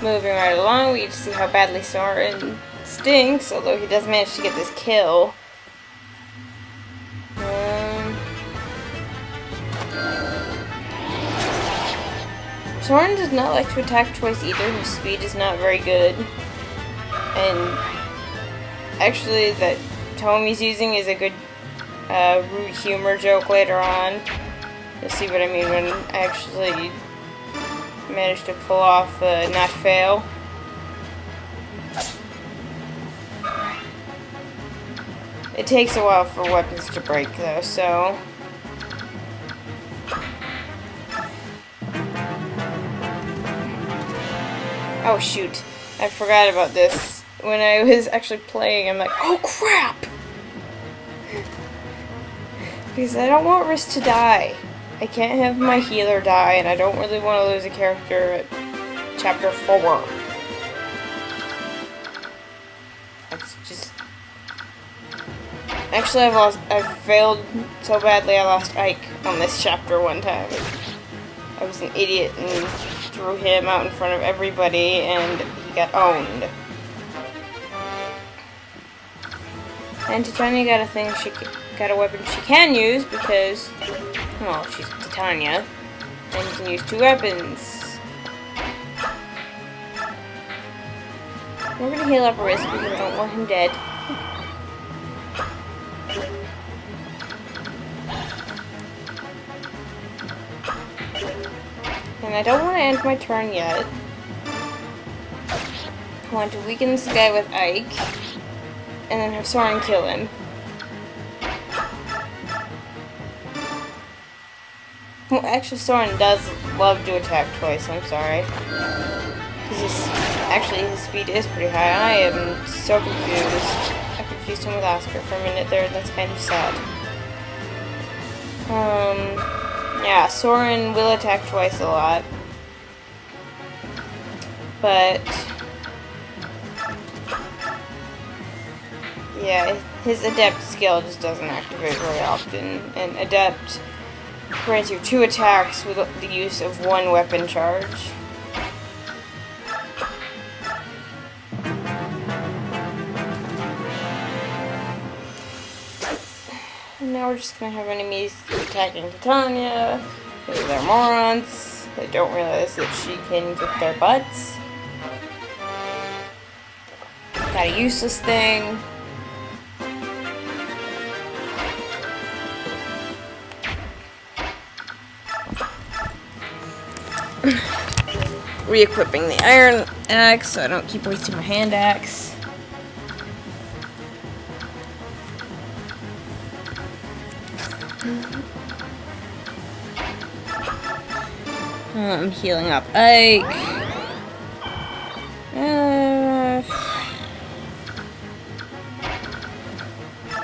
Moving right along, we get to see how badly Soren stinks, although he does manage to get this kill. Soren does not like to attack twice either. His speed is not very good. And actually, that tome he's using is a good rude humor joke later on. You'll see what I mean when I actually manage to pull off not fail. It takes a while for weapons to break though, so... Oh shoot, I forgot about this. When I was actually playing, I'm like, oh crap! Because I don't want Riz to die. I can't have my healer die, and I don't really want to lose a character at chapter 4. That's just... Actually, I failed so badly I lost Ike on this chapter one time. I was an idiot and threw him out in front of everybody, and he got owned. And Titania got a thing, she got a weapon she can use because, well, she's Titania, and you can use 2 weapons. We're gonna heal up Riz because I don't want him dead. And I don't want to end my turn yet. I want to weaken this guy with Ike, and then have Soren kill him. Well, actually, Soren does love to attack twice, I'm sorry. Actually, his speed is pretty high. I am so confused. I confused him with Oscar for a minute there, and that's kind of sad. Yeah, Soren will attack twice a lot. But... yeah, his Adept skill just doesn't activate very often. And Adept grants you 2 attacks with the use of 1 weapon charge. And now we're just gonna have enemies attacking Titania, because they're morons. They don't realize that she can kick their butts. Got a useless thing. Re-equipping the iron axe so I don't keep wasting my hand axe. I'm healing up Ike.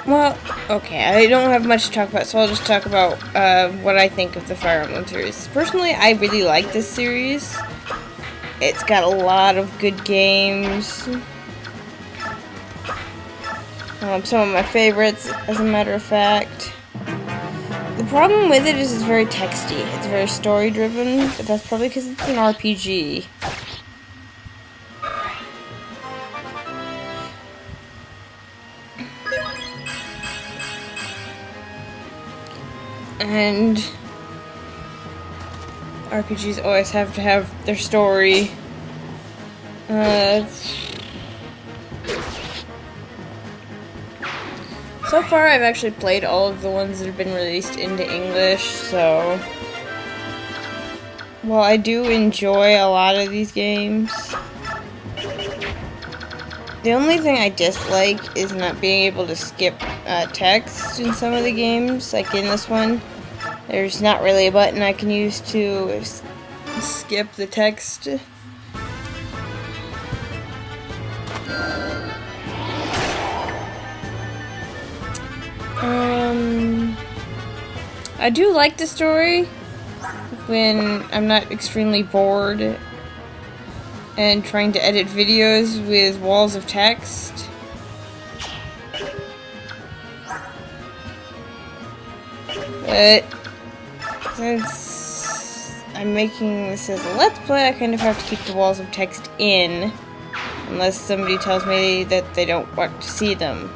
Well, okay, I don't have much to talk about, so I'll just talk about what I think of the Fire Emblem series. Personally, I really like this series. It's got a lot of good games. Some of my favorites, as a matter of fact. The problem with it is it's very texty. It's very story-driven, but that's probably because it's an RPG. And RPGs always have to have their story. So far, I've actually played all of the ones that have been released into English, so... Well, I do enjoy a lot of these games. The only thing I dislike is not being able to skip text in some of the games, like in this one. There's not really a button I can use to skip the text. I do like the story when I'm not extremely bored and trying to edit videos with walls of text. But since I I'm making this as a Let's Play, I kind of have to keep the walls of text in. Unless somebody tells me that they don't want to see them.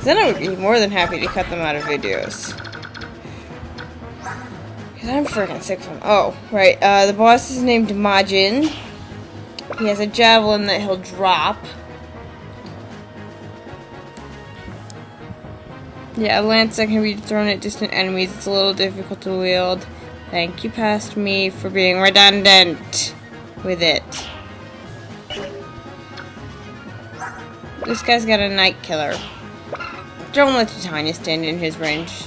Then I would be more than happy to cut them out of videos. Because I'm freaking sick of them. Oh, right. The boss is named Majin. He has a javelin that he'll drop. Yeah, a lance that can be thrown at distant enemies. It's a little difficult to wield. Thank you, past me, for being redundant with it. This guy's got a Night Killer. Don't let Titania stand in his range.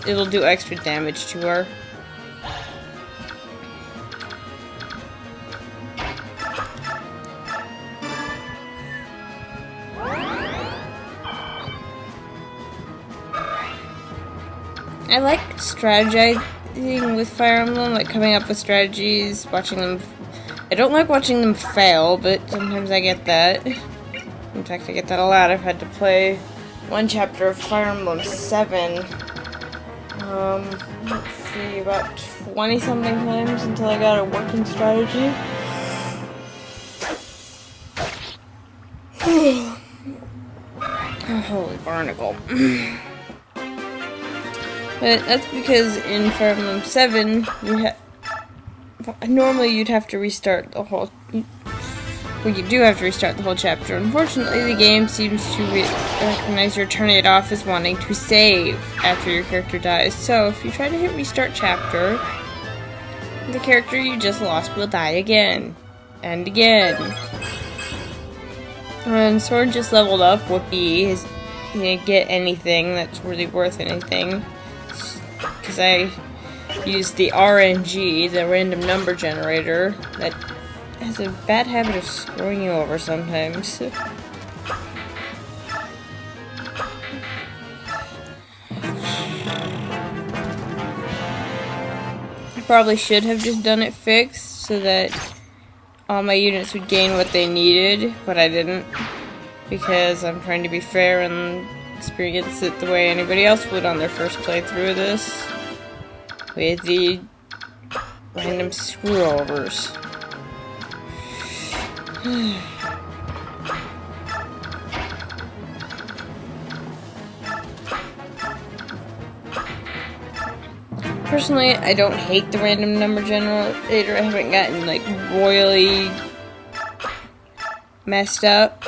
It'll do extra damage to her. I like strategizing with Fire Emblem, like coming up with strategies, watching them. I don't like watching them fail, but sometimes I get that. In fact, I get that a lot. I've had to play one chapter of Fire Emblem 7. Let's see, about 20-something times until I got a working strategy. Oh, holy barnacle. But that's because in Fire Emblem 7, normally you'd have to restart the whole. Well, you do have to restart the whole chapter. Unfortunately, the game seems to recognize you're turning it off as wanting to save after your character dies. So, if you try to hit restart chapter, the character you just lost will die again. And again. And Sword just leveled up. Whoopee. He didn't get anything that's really worth anything. Because I used the RNG, the random number generator, that has a bad habit of screwing you over sometimes. I probably should have just done it fixed so that all my units would gain what they needed, but I didn't. Because I'm trying to be fair and experience it the way anybody else would on their first playthrough of this. With the random screw-overs. Personally, I don't hate the random number generator. I haven't gotten, like, royally messed up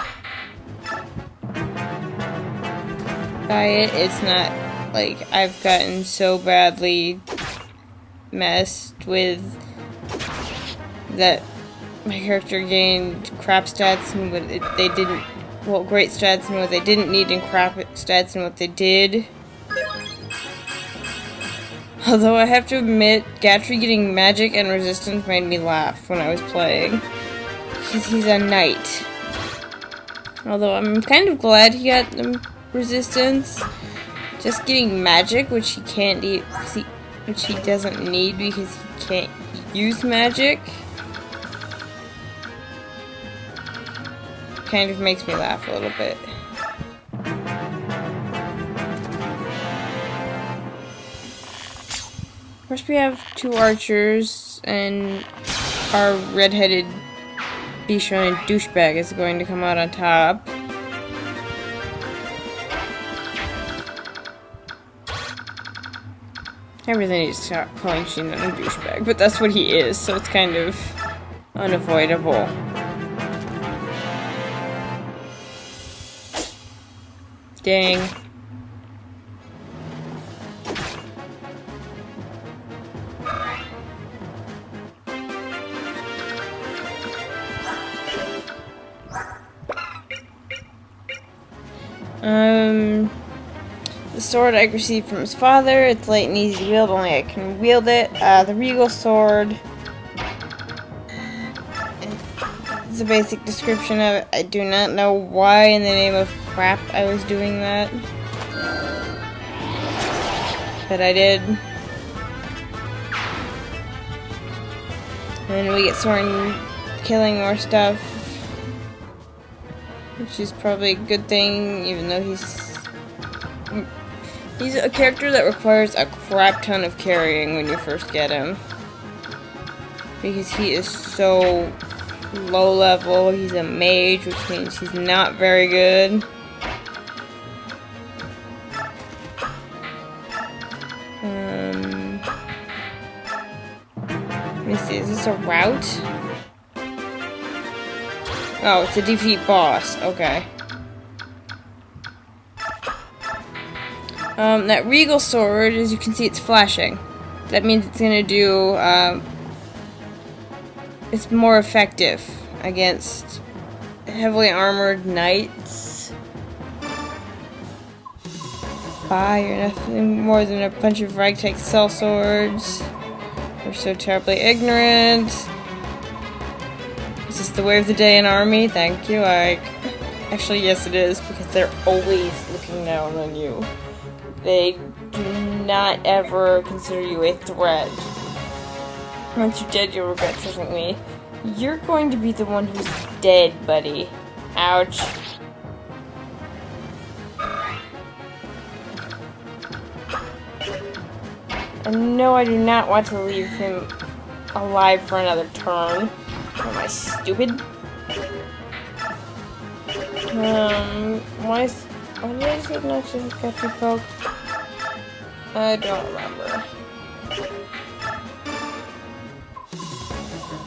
by it. It's not like I've gotten so badly messed with that my character gained crap stats and what they didn't, well, great stats and what they didn't need, and crap stats and what they did. Although I have to admit, Gatry getting magic and resistance made me laugh when I was playing. Because he's a knight. Although I'm kind of glad he got the resistance. Just getting magic, which he can't which he doesn't need because he can't use magic, kind of makes me laugh a little bit. First we have 2 archers, and our red-headed Bishan douchebag is going to come out on top. I really need to stop calling Shinon a douchebag, but that's what he is, so it's kind of unavoidable. Dang. The sword I received from his father. It's light and easy to wield, only I can wield it. The Regal Sword. It's a basic description of it. I do not know why in the name of crap I was doing that. But I did. And we get Soren killing more stuff. Which is probably a good thing, even though he's He's a character that requires a crap ton of carrying when you first get him. Because he is so low level. He's a mage, which means he's not very good. Let me see, is this a route? Oh, it's a defeat boss. Okay. That Regal Sword, as you can see, it's flashing. That means it's gonna do, it's more effective against heavily armored knights. Bye, you're nothing more than a bunch of ragtag sellswords. We're so terribly ignorant. Is this the way of the day in army? Thank you, Ike. Actually, yes it is, because they're always looking down on you. They do not ever consider you a threat. Once you're dead, you'll regret telling me. You're going to be the one who's dead, buddy. Ouch. And no, I do not want to leave him alive for another turn. Am I stupid? Why did I say not to get the poke? I don't remember.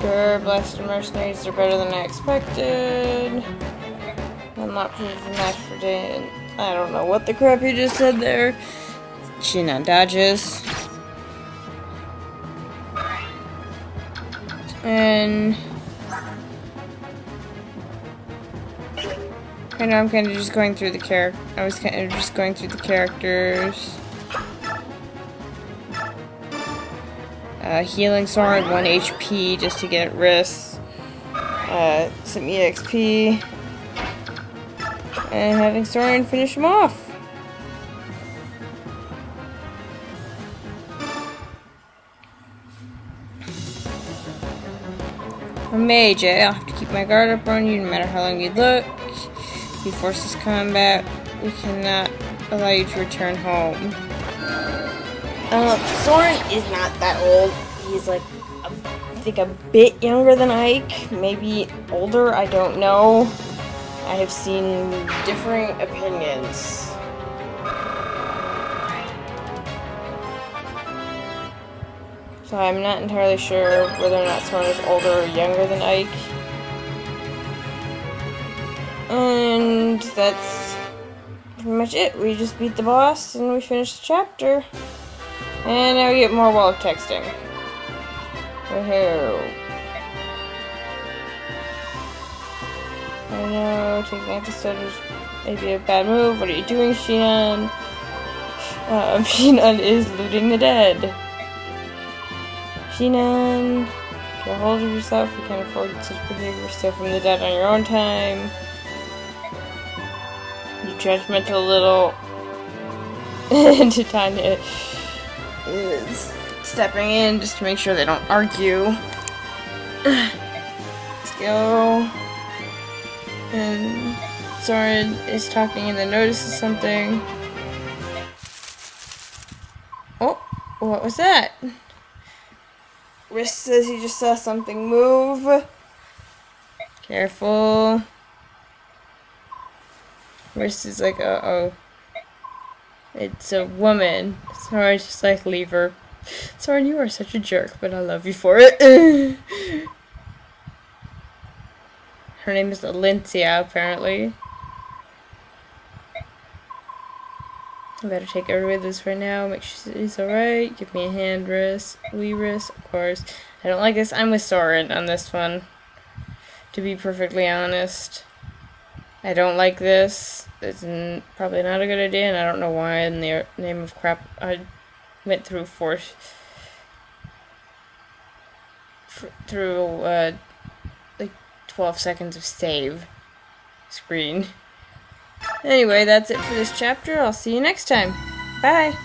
Sure, Blaster Mercenaries are better than I expected. I'm not proof of match for Dan. I don't know what the crap you just said there. Shinan dodges. And I know I'm kind of just going through the characters. Healing Soren 1 HP just to get wrists. Some EXP. And having Soren finish him off. A mage, I'll have to keep my guard up on you no matter how long you look. You force this combat. We cannot allow you to return home. Soren is not that old. He's like, I think a bit younger than Ike. Maybe older, I don't know. I have seen differing opinions. So I'm not entirely sure whether or not Soren is older or younger than Ike. And that's pretty much it. We just beat the boss and we finished the chapter. And now we get more wall of texting. Woohoo. I know, taking episode was maybe a bad move. What are you doing, Shinan? Shinan is looting the dead. Shinan, get a hold of yourself. You can't afford such behavior. Steal from the dead on your own time. You judgmental little. Titania is stepping in just to make sure they don't argue. Let's go. And Soren is talking and then notices something. Oh, what was that? Wrist says he just saw something move. Careful. Wrist is like, uh-oh. It's a woman. Soren's just like, leave her. Soren, you are such a jerk, but I love you for it. Her name is Alincia, apparently. I better take her with us right now, make sure she's alright. Give me a hand rest. Wee rest, of course. I don't like this. I'm with Soren on this one. To be perfectly honest. I don't like this. It's probably not a good idea, and I don't know why in the name of crap I went through like 12 seconds of save screen. Anyway, that's it for this chapter. I'll see you next time. Bye!